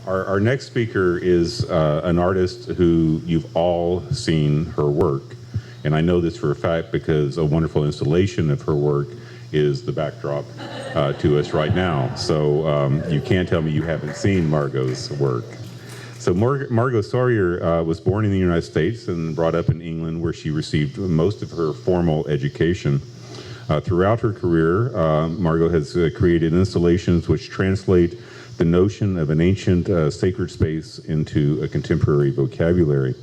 Our next speaker is an artist who you've all seen her work. And I know this for a fact because a wonderful installation of her work is the backdrop to us right now. So you can't tell me you haven't seen Margo's work. So Margo Sawyer was born in the United States and brought up in England, where she received most of her formal education. Throughout her career, Margo has created installations which translate the notion of an ancient sacred space into a contemporary vocabulary.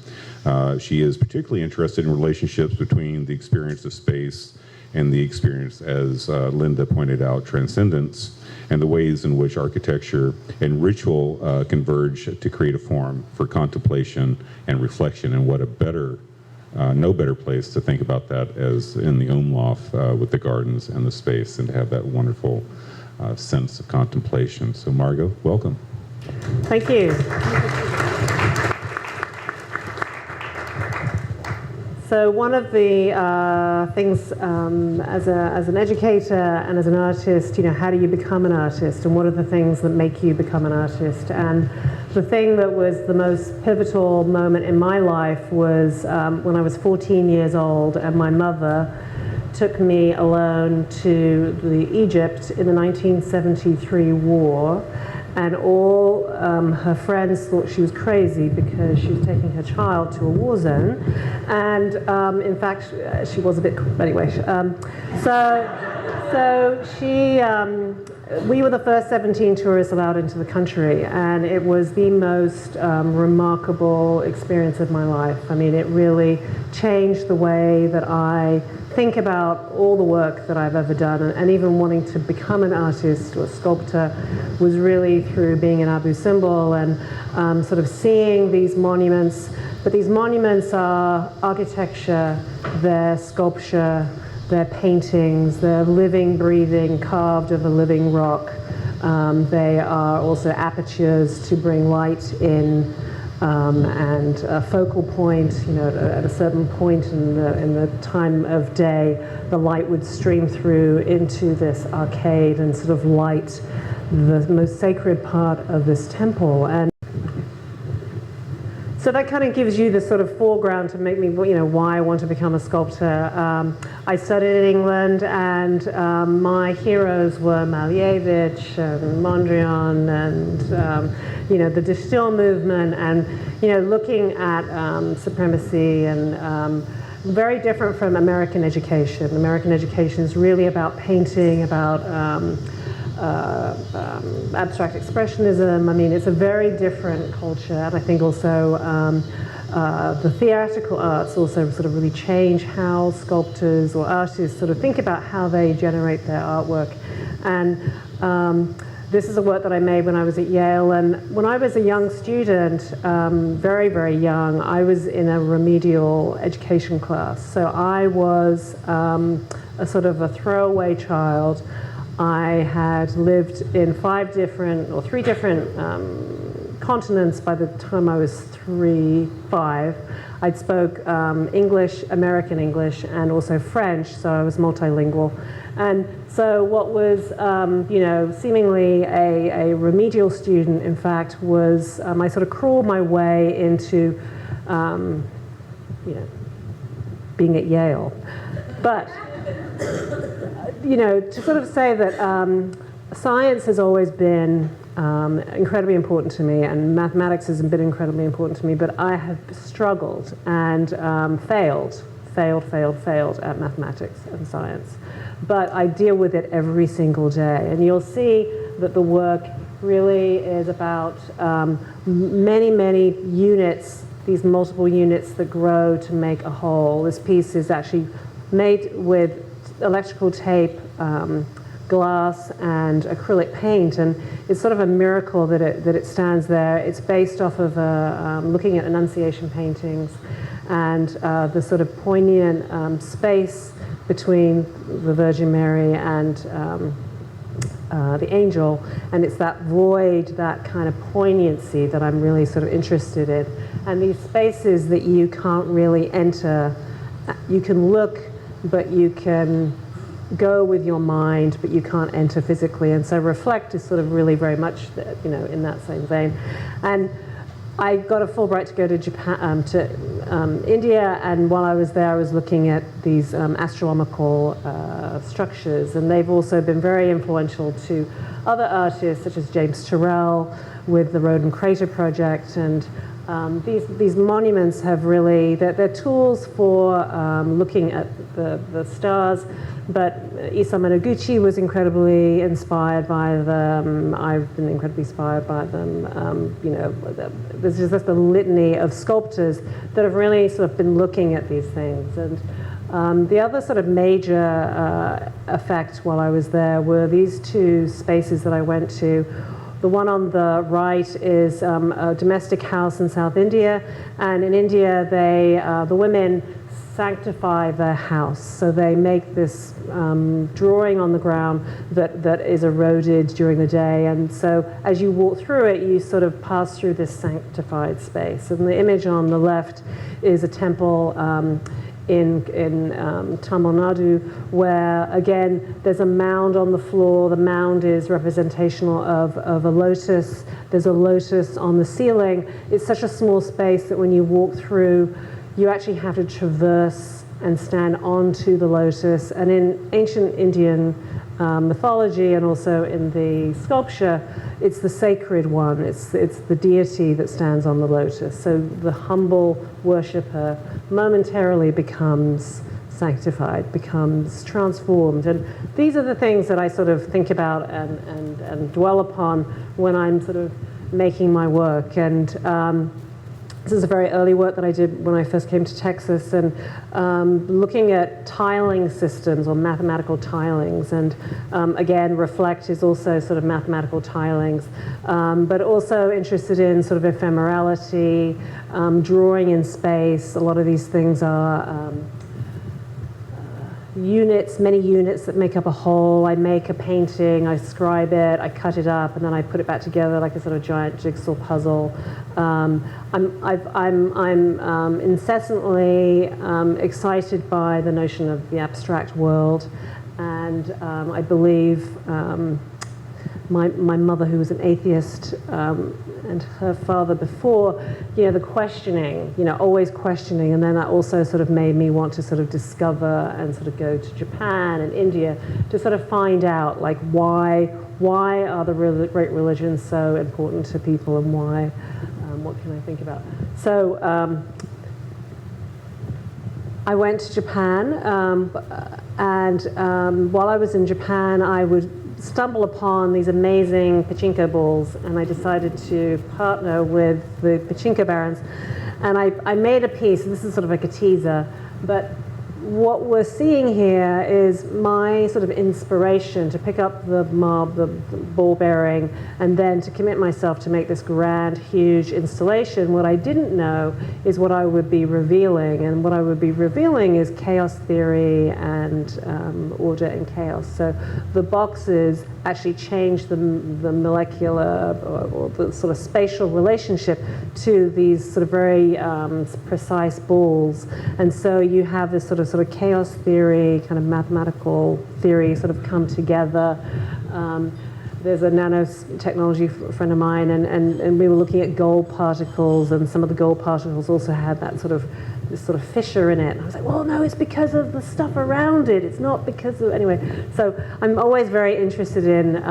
She is particularly interested in relationships between the experience of space and the experience, as Linda pointed out, transcendence, and the ways in which architecture and ritual converge to create a form for contemplation and reflection. And what a better, no better place to think about that as in the Umlauf with the gardens and the space, and to have that wonderful sense of contemplation. So Margo, welcome. Thank you. So one of the things as an educator and as an artist, how do you become an artist, and what are the things that make you become an artist? And the thing that was the most pivotal moment in my life was when I was 14 years old, and my mother took me alone to Egypt in the 1973 war, and all her friends thought she was crazy because she was taking her child to a war zone, and in fact she was a bit, anyway. We were the first 17 tourists allowed into the country, and it was the most remarkable experience of my life. I mean, it really changed the way that I think about all the work that I've ever done, and even wanting to become an artist or a sculptor was really through being in Abu Simbel and sort of seeing these monuments. But these monuments are architecture, they're sculpture, they're paintings, they're living, breathing, carved of a living rock. They are also apertures to bring light in, and a focal point, at a certain point in the time of day, the light would stream through into this arcade and sort of light the most sacred part of this temple. And so that kind of gives you the sort of foreground to make me, why I want to become a sculptor. I studied in England, and my heroes were Malevich and Mondrian and, the De Stijl movement, and, looking at supremacy, and very different from American education. American education is really about painting, about abstract expressionism. I mean, it's a very different culture, and I think also the theatrical arts also sort of really change how sculptors or artists sort of think about how they generate their artwork. And this is a work that I made when I was at Yale, and when I was a young student, very, very young, I was in a remedial education class. So I was a sort of a throwaway child. I had lived in 3 different continents by the time I was 5. I'd spoke English, American English, and also French, so I was multilingual. And so what was, seemingly a remedial student, in fact, was I sort of crawled my way into, being at Yale. But to sort of say that science has always been incredibly important to me, and mathematics has been incredibly important to me, but I have struggled and failed at mathematics and science. But I deal with it every single day, and you'll see that the work really is about many, many units, these multiple units that grow to make a whole. This piece is actually made with electrical tape, glass, and acrylic paint, and it's sort of a miracle that it stands there. It's based off of looking at Annunciation paintings and the sort of poignant space between the Virgin Mary and the angel, and it's that void, that kind of poignancy that I'm really sort of interested in. And these spaces that you can't really enter, you can look, but you can go with your mind, but you can't enter physically. And so reflect is sort of really very much, in that same vein. And I got a Fulbright to go to Japan, India, and while I was there, I was looking at these astronomical structures, and they've also been very influential to other artists, such as James Turrell with the Roden Crater Project, and these monuments have really, they're tools for looking at the stars, but Isamu Noguchi was incredibly inspired by them. I've been incredibly inspired by them. There's just a litany of sculptors that have really sort of been looking at these things. And the other sort of major effect while I was there were these two spaces that I went to. The one on the right is a domestic house in South India, and in India, the women sanctify their house. So they make this drawing on the ground that is eroded during the day, and so as you walk through it, you sort of pass through this sanctified space. And the image on the left is a temple in Tamil Nadu, where again there's a mound on the floor. The mound is representational of a lotus. There's a lotus on the ceiling. It's such a small space that when you walk through, you actually have to traverse and stand onto the lotus. And in ancient Indian mythology and also in the sculpture, it's the sacred one. It's the deity that stands on the lotus. So the humble worshipper momentarily becomes sanctified, becomes transformed. And these are the things that I sort of think about and dwell upon when I'm sort of making my work. And this is a very early work that I did when I first came to Texas, and looking at tiling systems or mathematical tilings. And again, reflect is also sort of mathematical tilings, but also interested in sort of ephemerality, drawing in space. A lot of these things are units, many units that make up a whole. I make a painting, I scribe it, I cut it up, and then I put it back together like a sort of giant jigsaw puzzle. I'm incessantly excited by the notion of the abstract world, and I believe my mother, who was an atheist, and her father before, the questioning, always questioning, and then that also sort of made me want to sort of discover and sort of go to Japan and India to sort of find out, like, why are the great religions so important to people, and why, what can I think about? So I went to Japan, and while I was in Japan, I would stumble upon these amazing pachinko balls, and I decided to partner with the pachinko barons, and I made a piece. This is sort of like a teaser, but what we're seeing here is my sort of inspiration to pick up the ball bearing, and then to commit myself to make this grand, huge installation. What I didn't know is what I would be revealing, and what I would be revealing is chaos theory and order and chaos. So the boxes actually change the molecular or the sort of spatial relationship to these sort of very precise balls, and so you have this sort of chaos theory, kind of mathematical theory sort of come together. There's a nanotechnology friend of mine, and we were looking at gold particles, and some of the gold particles also had that this sort of fissure in it. And I was like, well, no, it's because of the stuff around it. It's not because of, anyway. So I'm always very interested in,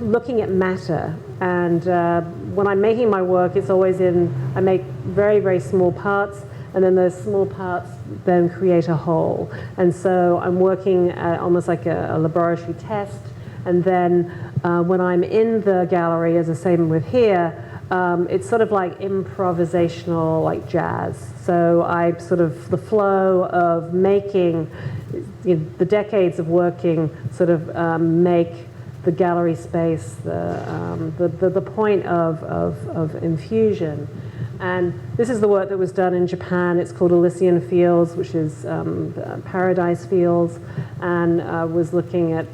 looking at matter. And when I'm making my work, it's always I make very, very small parts, and then those small parts then create a whole. And so I'm working almost like a laboratory test. And then when I'm in the gallery, as the same with here, it's sort of like improvisational, like jazz. So I sort of, the flow of making, the decades of working sort of make the gallery space the point of infusion. And this is the work that was done in Japan. It's called Elysian Fields, which is paradise fields, and was looking at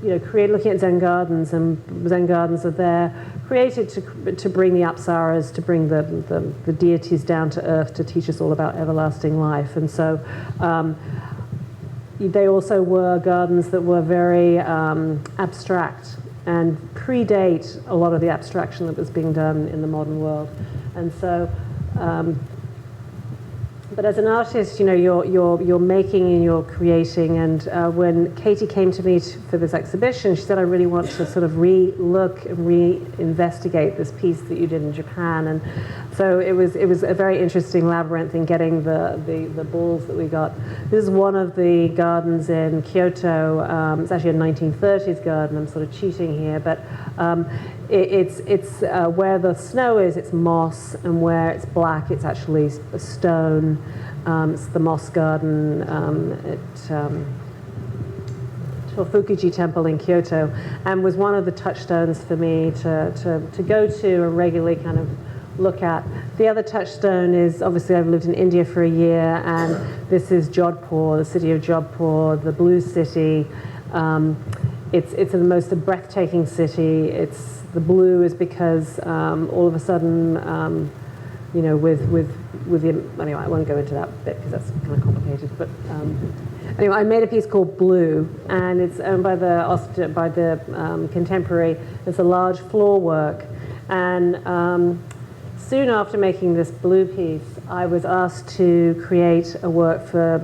looking at Zen gardens, and Zen gardens are there created to bring the apsaras, to bring the deities down to earth, to teach us all about everlasting life. And so they also were gardens that were very abstract and predate a lot of the abstraction that was being done in the modern world. And so, but as an artist, you know, you're making and you're creating. And when Katie came to me for this exhibition, she said, "I really want to sort of re-look and re-investigate this piece that you did in Japan." And so it was a very interesting labyrinth in getting the balls that we got. This is one of the gardens in Kyoto. It's actually a 1930s garden. I'm sort of cheating here, but it's where the snow is, it's moss, and where it's black, it's actually a stone. It's the moss garden at Shofukuji Temple in Kyoto, and was one of the touchstones for me to go to and regularly kind of look at. The other touchstone is, obviously I've lived in India for a year, and this is Jodhpur, the city of Jodhpur, the blue city. It's the most breathtaking city. The blue is because all of a sudden, you know, anyway, I won't go into that bit because that's kind of complicated. But anyway, I made a piece called Blue, and it's owned by the Contemporary. It's a large floor work, and soon after making this blue piece, I was asked to create a work for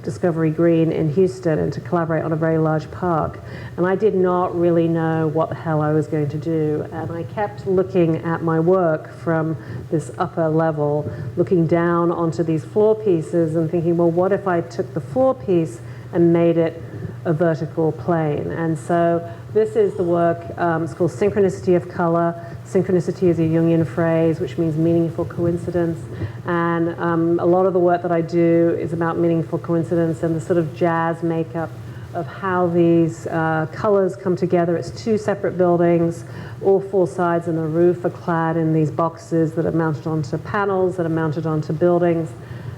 Discovery Green in Houston and to collaborate on a very large park. And I did not really know what the hell I was going to do. And I kept looking at my work from this upper level, looking down onto these floor pieces and thinking, well, what if I took the floor piece and made it a vertical plane? And so this is the work. It's called Synchronicity of Color. Synchronicity is a Jungian phrase which means meaningful coincidence, and a lot of the work that I do is about meaningful coincidence and the sort of jazz makeup of how these colors come together. It's two separate buildings. All four sides and the roof are clad in these boxes that are mounted onto panels that are mounted onto buildings,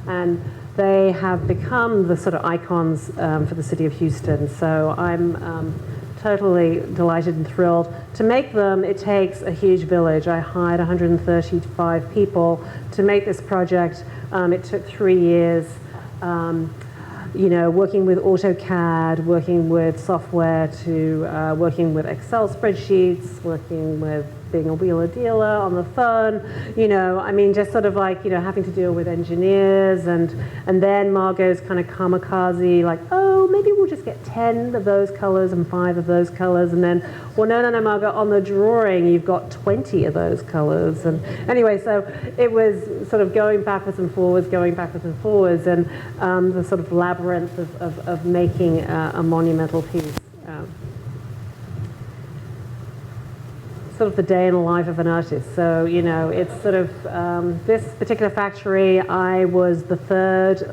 and they have become the sort of icons for the city of Houston. So I'm totally delighted and thrilled. To make them, it takes a huge village. I hired 135 people to make this project. It took 3 years, you know, working with AutoCAD, working with software, to working with Excel spreadsheets, working with being a wheeler dealer on the phone, you know, I mean, just sort of like, you know, having to deal with engineers, and then Margo's kind of kamikaze, like, oh, maybe we'll just get 10 of those colors and 5 of those colors, and then, well, no, Margo, on the drawing, you've got 20 of those colors. And anyway, so it was sort of going backwards and forwards, and the sort of labyrinth of making a monumental piece. Sort of the day in the life of an artist. So, you know, it's sort of, this particular factory, I was the third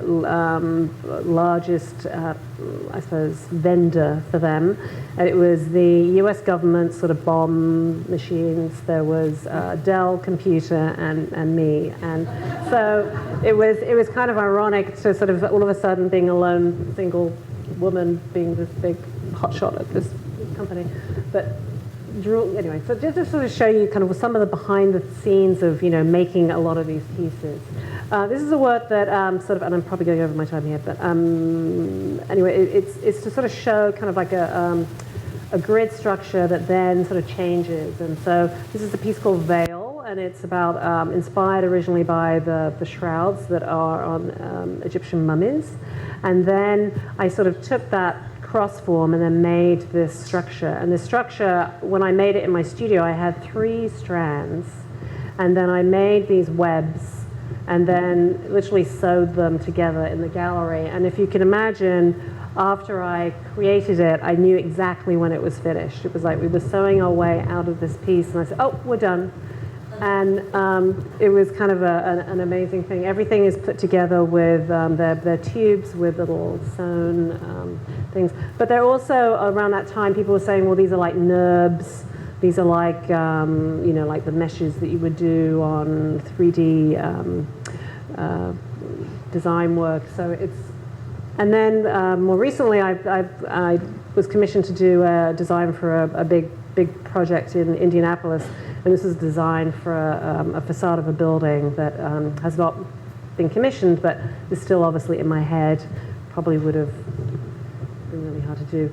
largest, I suppose, vendor for them. And it was the US government sort of bomb machines. There was Dell Computer and me. And so it was kind of ironic to sort of all of a sudden being a lone single woman being this big hotshot at this company. But anyway, so just to sort of show you kind of some of the behind the scenes of, you know, making a lot of these pieces. This is a work that sort of, and I'm probably going over my time here, but anyway, it's to sort of show kind of like a grid structure that then sort of changes. And so this is a piece called Veil, and it's about inspired originally by the shrouds that are on Egyptian mummies. And then I sort of took that cross form and then made this structure. And this structure, when I made it in my studio, I had 3 strands, and then I made these webs and then literally sewed them together in the gallery. And if you can imagine, after I created it, I knew exactly when it was finished. It was like we were sewing our way out of this piece, and I said, oh, we're done. And it was kind of an amazing thing. Everything is put together with their tubes with little sewn things. But they're also, around that time, people were saying, well, these are like NURBS. These are like, you know, like the meshes that you would do on 3D design work. So it's, and then more recently, I was commissioned to do a design for a big big project in Indianapolis, and this is designed for a facade of a building that has not been commissioned, but is still obviously in my head. Probably would have been really hard to do.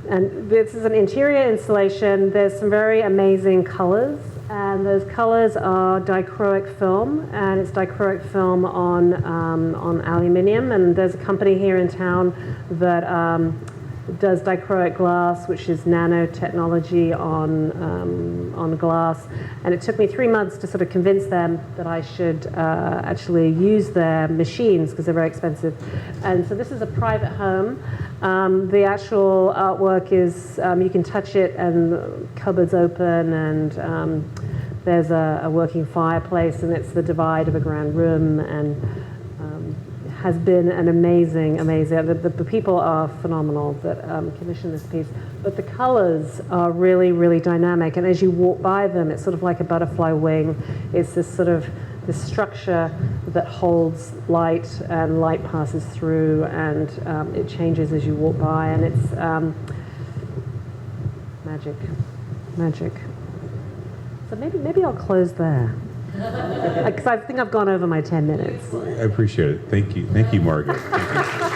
And this is an interior installation. There's some very amazing colors, and those colors are dichroic film, and it's dichroic film on aluminium. And there's a company here in town that does dichroic glass, which is nanotechnology on glass. And it took me 3 months to sort of convince them that I should actually use their machines because they're very expensive. And so this is a private home. The actual artwork is, you can touch it and cupboards open, and there's a working fireplace, and it's the divide of a grand room, and has been an amazing, the people are phenomenal that commissioned this piece. But the colors are really, really dynamic, and as you walk by them, it's sort of like a butterfly wing. It's this sort of this structure that holds light, and light passes through, and it changes as you walk by, and it's magic. So maybe I'll close there. Because I think I've gone over my 10 minutes. I appreciate it. Thank you, Margo. Thank you.